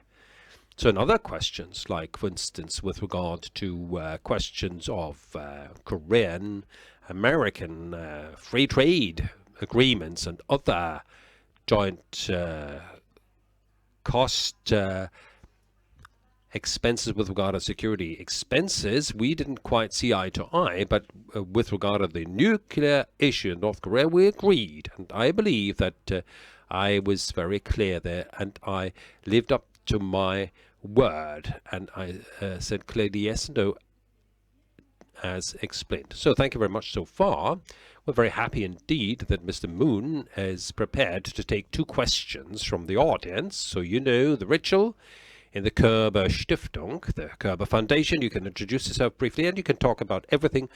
So in other questions, like for instance with regard to questions of Korean, American free trade agreements and other joint cost expenses with regard to security expenses, we didn't quite see eye to eye, but with regard to the nuclear issue in North Korea, we agreed. And I believe that I was very clear there, and I lived up to my word, and I said clearly yes and no, as explained. So thank you very much so far. We're very happy indeed that Mr. Moon is prepared to take 2 questions from the audience. So you know the ritual. In the Körber-Stiftung, the Körber Foundation, you can introduce yourself briefly and you can talk about everything,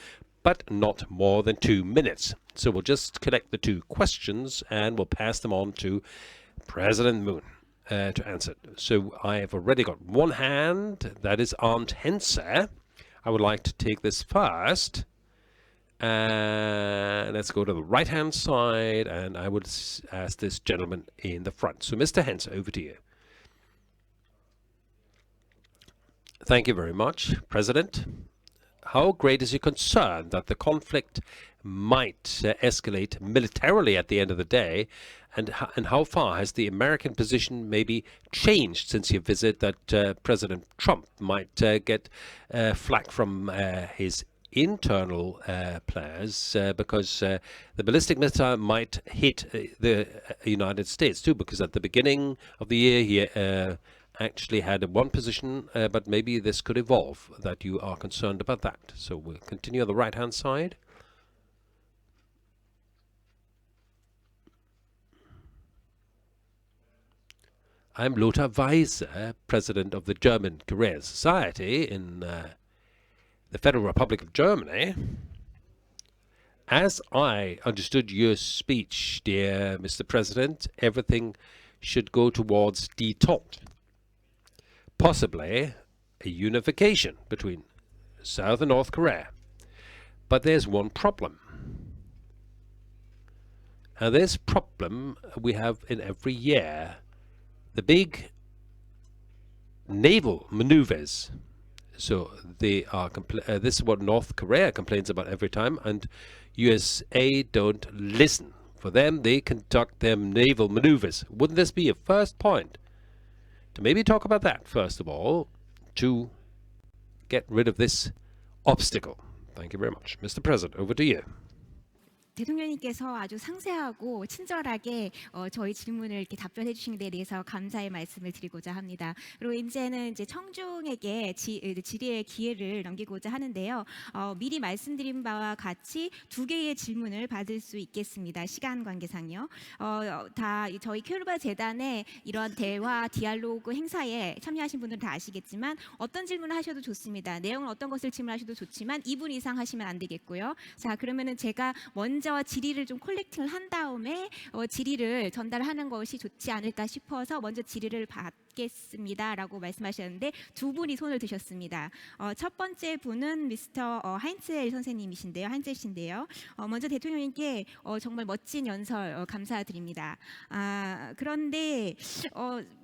but not more than 2 minutes. So we'll just collect the 2 questions and we'll pass them on to President Moon to answer. So I have already got one hand, that is Aunt Hense. I would like to take this first. Let's go to the right-hand side, and I would ask this gentleman in the front. So Mr. Hense, over to you. Thank you very much, President. How great is your concern that the conflict might escalate militarily at the end of the day, and how far has the American position maybe changed since your visit, that President Trump might get flack from his internal players because the ballistic missile might hit the United States too, because at the beginning of the year he actually had one position, but maybe this could evolve, that you are concerned about that. So we'll continue on the right-hand side. I'm Lothar Weiser, president of the German Korean Society in the Federal Republic of Germany. As I understood your speech, dear Mr. President, everything should go towards détente. Possibly a unification between South and North Korea. But there's one problem. And this problem we have in every year. The big naval maneuvers. So they are this is what North Korea complains about every time, and USA don't listen. For them, they conduct their naval maneuvers. Wouldn't this be a first point? To maybe talk about that, first of all, to get rid of this obstacle. Thank you very much. Mr. President, over to you. 대통령님께서 아주 상세하고 친절하게 저희 질문을 이렇게 답변해 주신 데 대해서 감사의 말씀을 드리고자 합니다. 그리고 이제는 이제 청중에게 질의의 기회를 넘기고자 하는데요. 미리 말씀드린 바와 같이 2개의 질문을 받을 수 있겠습니다. 시간 관계상요. 다 저희 큐르바 재단의 이런 대화 디알로그 행사에 참여하신 분들은 다 아시겠지만 어떤 질문을 하셔도 좋습니다. 내용은 어떤 것을 질문하셔도 좋지만 2분 이상 하시면 안 되겠고요. 자, 그러면은 제가 먼저 질의를 좀 콜렉팅을 한 다음에 질의를 전달하는 것이 좋지 않을까 싶어서 먼저 질의를 받겠습니다라고 말씀하셨는데 2분이 손을 드셨습니다. 첫 번째 분은 미스터 하인츠 선생님이신데요. 하인츠 씨인데요. 먼저 대통령님께 정말 멋진 연설 감사드립니다. 그런데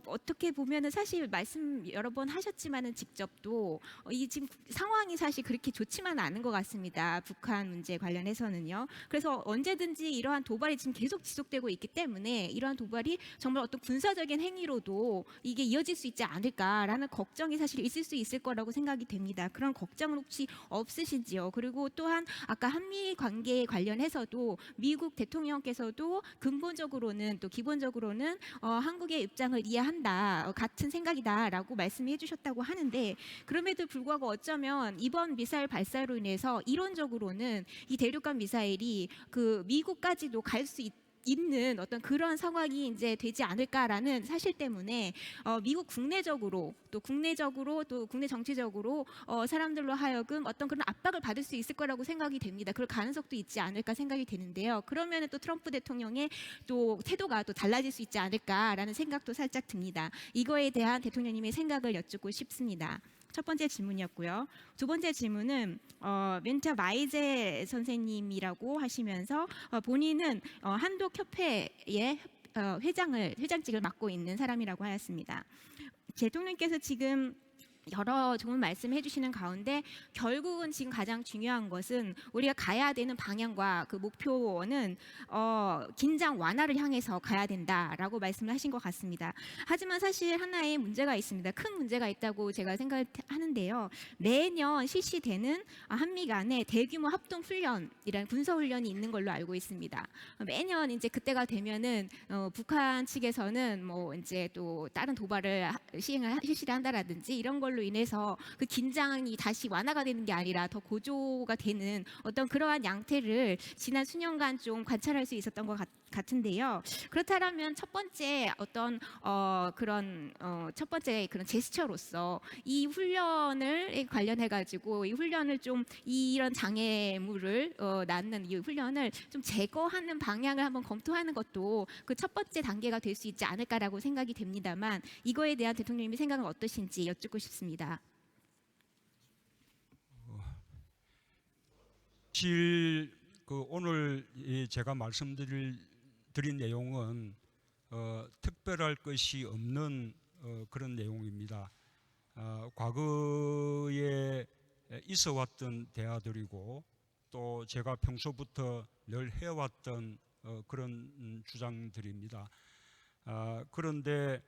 어떻게 보면은 사실 말씀 여러 번 하셨지만은 직접도 이 지금 상황이 사실 그렇게 좋지만 않은 것 같습니다. 북한 문제 관련해서는요. 그래서 언제든지 이러한 도발이 지금 계속 지속되고 있기 때문에 이러한 도발이 정말 어떤 군사적인 행위로도 이게 이어질 수 있지 않을까라는 걱정이 사실 있을 수 있을 거라고 생각이 됩니다. 그런 걱정은 혹시 없으신지요? 그리고 또한 아까 한미 관계에 관련해서도 미국 대통령께서도 근본적으로는 또 기본적으로는 한국의 입장을 이해한다, 같은 생각이다라고 말씀해 주셨다고 하는데 그럼에도 불구하고 어쩌면 이번 미사일 발사로 인해서 이론적으로는 이 대륙간 미사일이 그 미국까지도 갈 수 있는 어떤 그런 상황이 이제 되지 않을까라는 사실 때문에 미국 국내적으로 또 국내 정치적으로 사람들로 하여금 어떤 그런 압박을 받을 수 있을 거라고 생각이 됩니다. 그럴 가능성도 있지 않을까 생각이 되는데요. 그러면은 또 트럼프 대통령의 또 태도가 또 달라질 수 있지 않을까라는 생각도 살짝 듭니다. 이거에 대한 대통령님의 생각을 여쭙고 싶습니다. 첫 번째 질문이었고요. 두 번째 질문은 멘터 마이제 선생님이라고 하시면서 본인은 한독협회의 회장직을 맡고 있는 사람이라고 하였습니다. 대통령께서 지금 여러 좋은 말씀해 주시는 가운데 결국은 지금 가장 중요한 것은 우리가 가야 되는 방향과 그 목표는 긴장 완화를 향해서 가야 된다라고 말씀을 하신 것 같습니다. 하지만 사실 하나의 문제가 있습니다. 큰 문제가 있다고 제가 생각하는데요. 매년 실시되는 한미 간의 대규모 합동 훈련이라는 군사 훈련이 있는 걸로 알고 있습니다. 매년 이제 그때가 되면은 북한 측에서는 뭐 이제 또 다른 도발을 실시를 한다라든지 이런 걸로 인해서 그 긴장이 다시 완화가 되는 게 아니라 더 고조가 되는 어떤 그러한 양태를 지난 수년간 좀 관찰할 수 있었던 것 같은데요. 그렇다면 첫 번째 어떤 첫 번째 그런 제스처로서 이 훈련을 관련해 가지고 이 훈련을 좀 이런 장애물을 낳는 이 훈련을 좀 제거하는 방향을 한번 검토하는 것도 그 첫 번째 단계가 될 수 있지 않을까라고 생각이 됩니다만 이거에 대한 대통령님의 생각은 어떠신지 여쭙고 싶습니다. 사실 오늘 제가 드린 내용은 특별할 것이 없는 그런 내용입니다. 과거에 있어 왔던 대화들이고 또 제가 평소부터 늘 해왔던 그런 주장들입니다. 그런데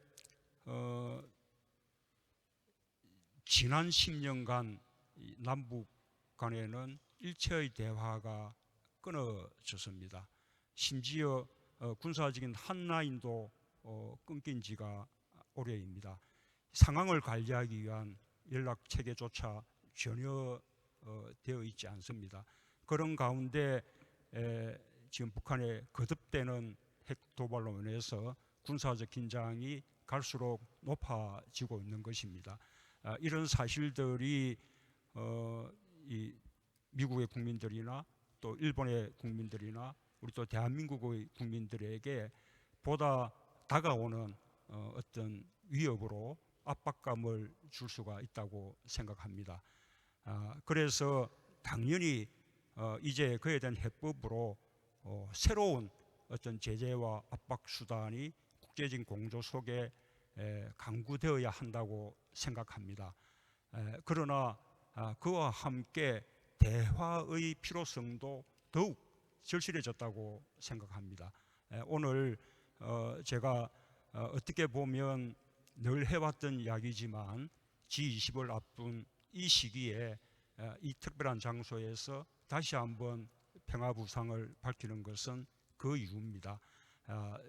지난 10년간 남북 간에는 일체의 대화가 끊어졌습니다. 심지어 군사적인 한라인도 끊긴 지가 오래입니다. 상황을 관리하기 위한 연락 체계조차 전혀 되어 있지 않습니다. 그런 가운데 지금 북한의 거듭되는 핵 도발로 인해서 군사적 긴장이 갈수록 높아지고 있는 것입니다. 이런 사실들이 이 미국의 국민들이나 또 일본의 국민들이나 우리 또 대한민국의 국민들에게 보다 다가오는 어떤 위협으로 압박감을 줄 수가 있다고 생각합니다. 그래서 당연히 이제 그에 대한 해법으로 새로운 어떤 제재와 압박 수단이 국제적인 공조 속에 강구되어야 한다고 생각합니다. 그러나 그와 함께 대화의 필요성도 더욱 절실해졌다고 생각합니다. 오늘 제가 어떻게 보면 늘 해왔던 이야기지만 G20을 앞둔 이 시기에 이 특별한 장소에서 다시 한번 평화부상을 밝히는 것은 그 이유입니다.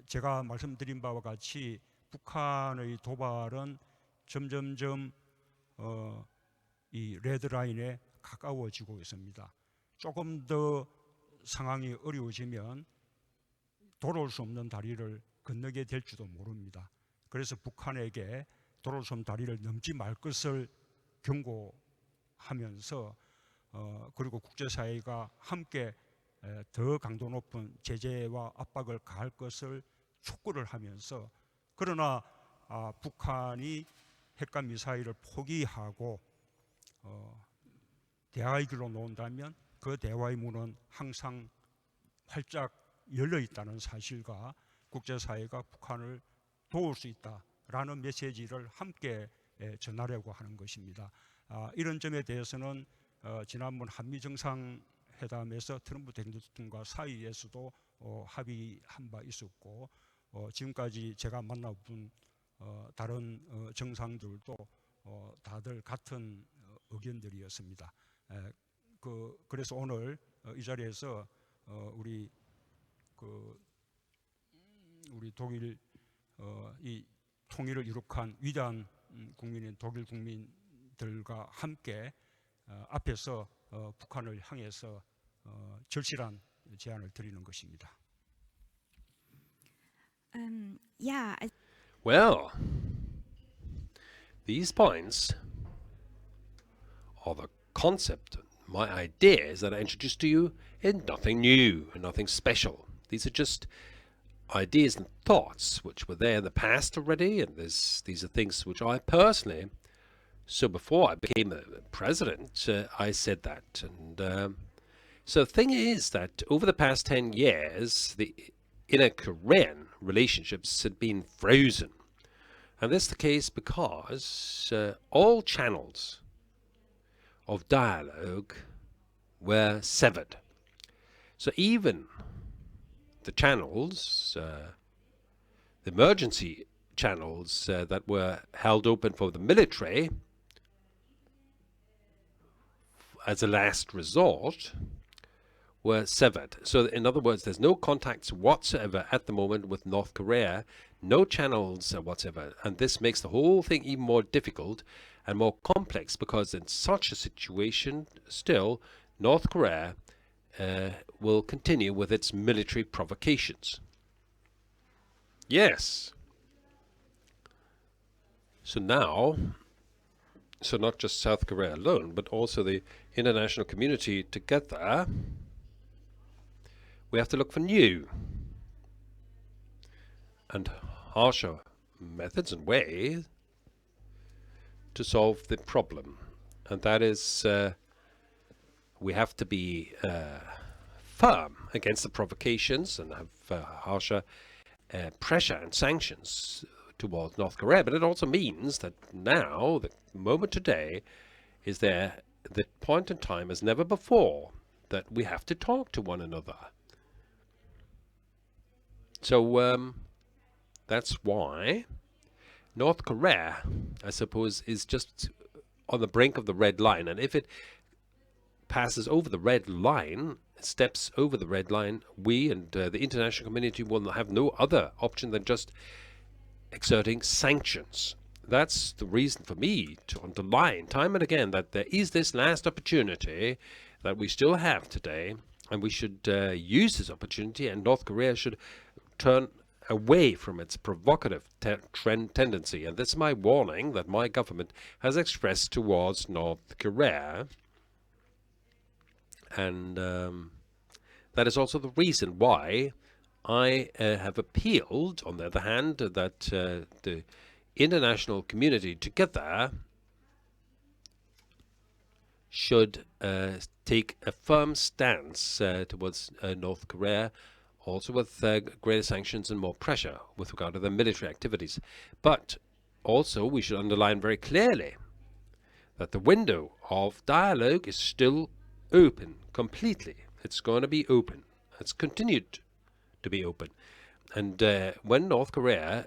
제가 말씀드린 바와 같이 북한의 도발은 점점점 이 레드라인에 가까워지고 있습니다. 조금 더 상황이 어려워지면 돌아올 수 없는 다리를 건너게 될지도 모릅니다. 그래서 북한에게 돌아올 수 없는 다리를 넘지 말 것을 경고하면서 그리고 국제사회가 함께 더 강도 높은 제재와 압박을 가할 것을 촉구를 하면서 그러나 북한이 핵과 미사일을 포기하고 대화의 길로 놓은다면 그 대화의 문은 항상 활짝 열려 있다는 사실과 국제사회가 북한을 도울 수 있다라는 메시지를 함께 전하려고 하는 것입니다. 이런 점에 대해서는 지난번 한미 정상회담에서 트럼프 대통령과 사이에서도 합의한 바 있었고 지금까지 제가 만나본 다른 정상들도 다들 같은 의견들이었습니다. 그래서 오늘 이 자리에서 우리 독일 이 통일을 이룩한 위대한 국민인 독일 국민들과 함께 앞에서 북한을 향해서 절실한 제안을 드리는 것입니다. Yeah, Well, these points are the concept, my ideas that I introduced to you, and nothing new and nothing special. These are just ideas and thoughts which were there in the past already, and these are things which I personally, so before I became a president, I said that. And so the thing is that over the past 10 years, the inner-Korean relationships had been frozen. And this is the case because all channels of dialogue were severed. So even the channels, the emergency channels that were held open for the military as a last resort were severed. So in other words, there's no contacts whatsoever at the moment with North Korea, no channels whatsoever. And this makes the whole thing even more difficult and more complex because in such a situation, still, North Korea will continue with its military provocations. Yes. So now, so not just South Korea alone, but also the international community together, we have to look for new and harsher methods and ways to solve the problem. And that is, we have to be firm against the provocations and have harsher pressure and sanctions towards North Korea. But it also means that now, the moment today, is there the point in time as never before that we have to talk to one another. So that's why North Korea, I suppose, is just on the brink of the red line. And if it passes over the red line, steps over the red line, we and the international community will have no other option than just exerting sanctions. That's the reason for me to underline time and again that there is this last opportunity that we still have today, and we should use this opportunity, and North Korea should turn away from its provocative tendency. And this is my warning that my government has expressed towards North Korea. And that is also the reason why I have appealed, on the other hand, that the international community together should take a firm stance towards North Korea, also with greater sanctions and more pressure with regard to their military activities. But also we should underline very clearly that the window of dialogue is still open completely. It's going to be open has continued to be open. And when North Korea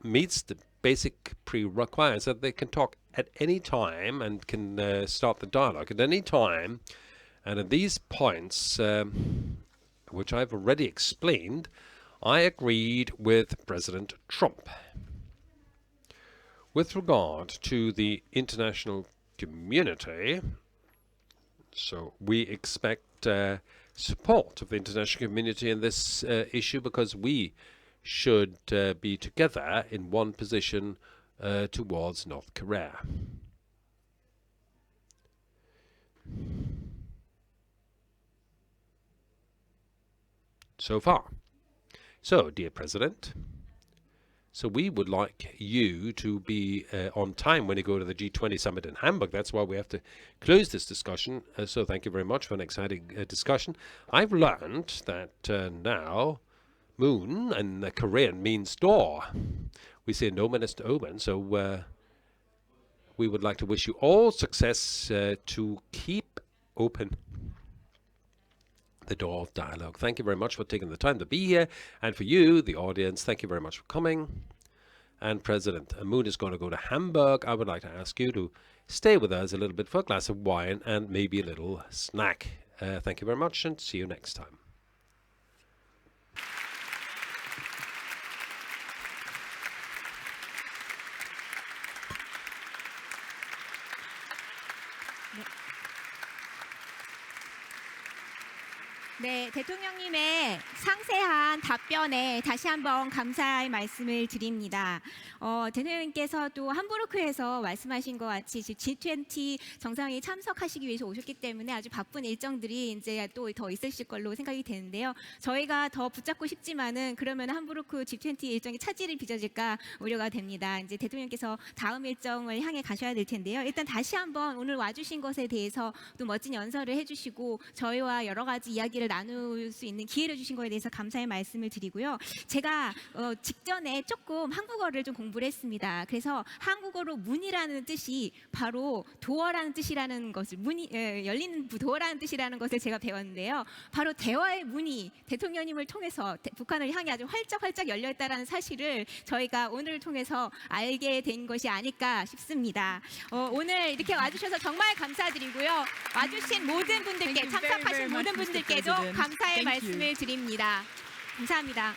meets the basic prerequisites that they can talk at any time and can start the dialogue at any time, and at these points, which I've already explained, I agreed with President Trump. With regard to the international community, so we expect support of the international community in this issue, because we should be together in one position towards North Korea. So far. So, dear President, so we would like you to be on time when you go to the G20 summit in Hamburg. That's why we have to close this discussion. So thank you very much for an exciting discussion. I've learned that now moon in Korean means door. We say nomen is to omen. So we would like to wish you all success to keep open the door of dialogue. Thank you very much for taking the time to be here. And for you, the audience, thank you very much for coming. And President Moon is going to go to Hamburg. I would like to ask you to stay with us a little bit for a glass of wine and maybe a little snack. Thank you very much and see you next time. 네, 대통령님의 상세한 답변에 다시 한번 감사의 말씀을 드립니다. 대통령님께서도 함부르크에서 말씀하신 것 같이 G20 정상회의 참석하시기 위해서 오셨기 때문에 아주 바쁜 일정들이 이제 또 더 있으실 걸로 생각이 되는데요. 저희가 더 붙잡고 싶지만은 그러면 함부르크 G20 일정이 차질이 빚어질까 우려가 됩니다. 이제 대통령께서 다음 일정을 향해 가셔야 될 텐데요. 일단 다시 한번 오늘 와주신 것에 대해서 또 멋진 연설을 해주시고 저희와 여러 가지 이야기를 나눌 수 있는 기회를 주신 거에 대해서 감사의 말씀을 드리고요. 제가 직전에 조금 한국어를 좀 공부를 했습니다. 그래서 한국어로 문이라는 뜻이 바로 도어라는 뜻이라는 것을 열리는 도어라는 뜻이라는 것을 제가 배웠는데요. 바로 대화의 문이 대통령님을 통해서 북한을 향해 아주 활짝 열려있다는 사실을 저희가 오늘을 통해서 알게 된 것이 아닐까 싶습니다. 오늘 이렇게 와주셔서 정말 감사드리고요. 와주신 모든 분들께 참석하신 모든 분들께도 감사의 말씀을 드립니다. 감사합니다.